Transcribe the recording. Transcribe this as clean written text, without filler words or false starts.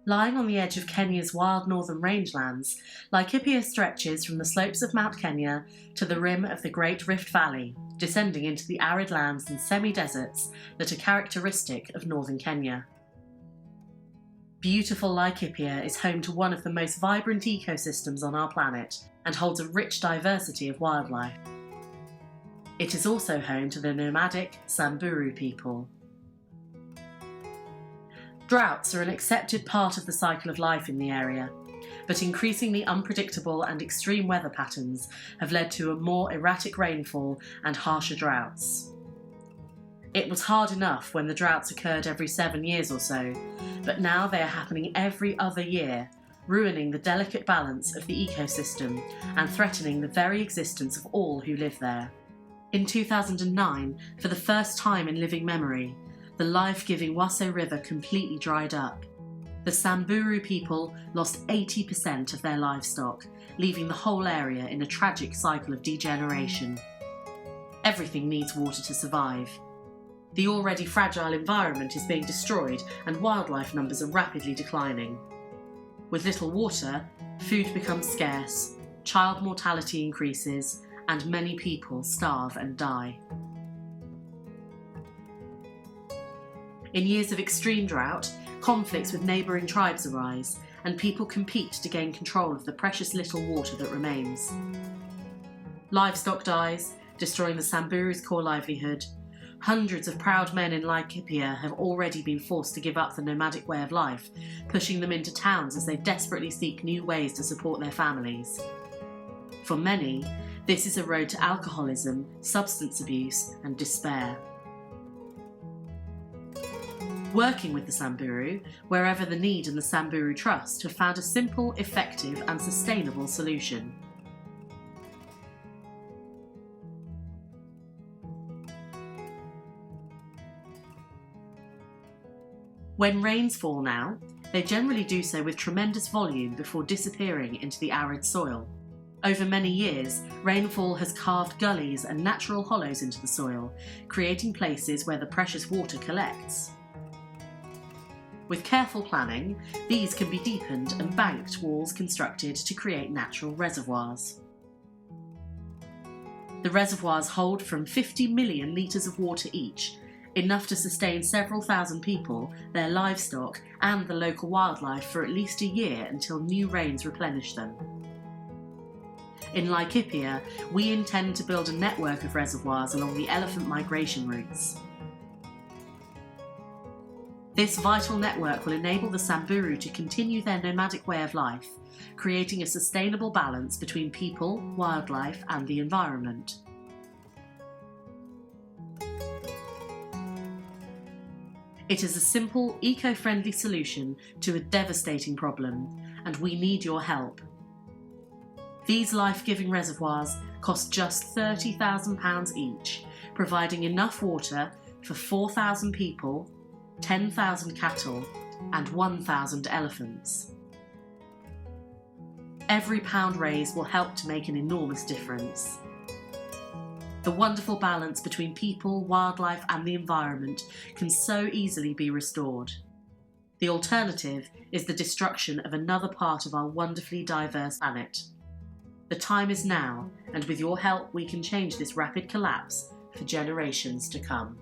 Lying on the edge of Kenya's wild northern rangelands, Laikipia stretches from the slopes of Mount Kenya to the rim of the Great Rift Valley, descending into the arid lands and semi-deserts that are characteristic of northern Kenya. Beautiful Laikipia is home to one of the most vibrant ecosystems on our planet and holds a rich diversity of wildlife. It is also home to the nomadic Samburu people. Droughts are an accepted part of the cycle of life in the area, but increasingly unpredictable and extreme weather patterns have led to a more erratic rainfall and harsher droughts. It was hard enough when the droughts occurred every 7 years or so, but now they are happening every other year, ruining the delicate balance of the ecosystem and threatening the very existence of all who live there. In 2009, for the first time in living memory, the life-giving Waso River completely dried up. The Samburu people lost 80% of their livestock, leaving the whole area in a tragic cycle of degeneration. Everything needs water to survive. The already fragile environment is being destroyed and wildlife numbers are rapidly declining. With little water, food becomes scarce, child mortality increases, and many people starve and die. In years of extreme drought, conflicts with neighbouring tribes arise, and people compete to gain control of the precious little water that remains. Livestock dies, destroying the Samburu's core livelihood. Hundreds of proud men in Laikipia have already been forced to give up the nomadic way of life, pushing them into towns as they desperately seek new ways to support their families. For many, this is a road to alcoholism, substance abuse, and despair. Working with the Samburu, wherever the need and the Samburu Trust have found a simple, effective and sustainable solution. When rains fall now, they generally do so with tremendous volume before disappearing into the arid soil. Over many years, rainfall has carved gullies and natural hollows into the soil, creating places where the precious water collects. With careful planning, these can be deepened and banked walls constructed to create natural reservoirs. The reservoirs hold from 50 million litres of water each, enough to sustain several thousand people, their livestock and the local wildlife for at least a year until new rains replenish them. In Laikipia, we intend to build a network of reservoirs along the elephant migration routes. This vital network will enable the Samburu to continue their nomadic way of life, creating a sustainable balance between people, wildlife, and the environment. It is a simple, eco-friendly solution to a devastating problem, and we need your help. These life-giving reservoirs cost just £30,000 each, providing enough water for 4,000 people, 10,000 cattle, and 1,000 elephants. Every pound raised will help to make an enormous difference. The wonderful balance between people, wildlife, and the environment can so easily be restored. The alternative is the destruction of another part of our wonderfully diverse planet. The time is now, and with your help we can change this rapid collapse for generations to come.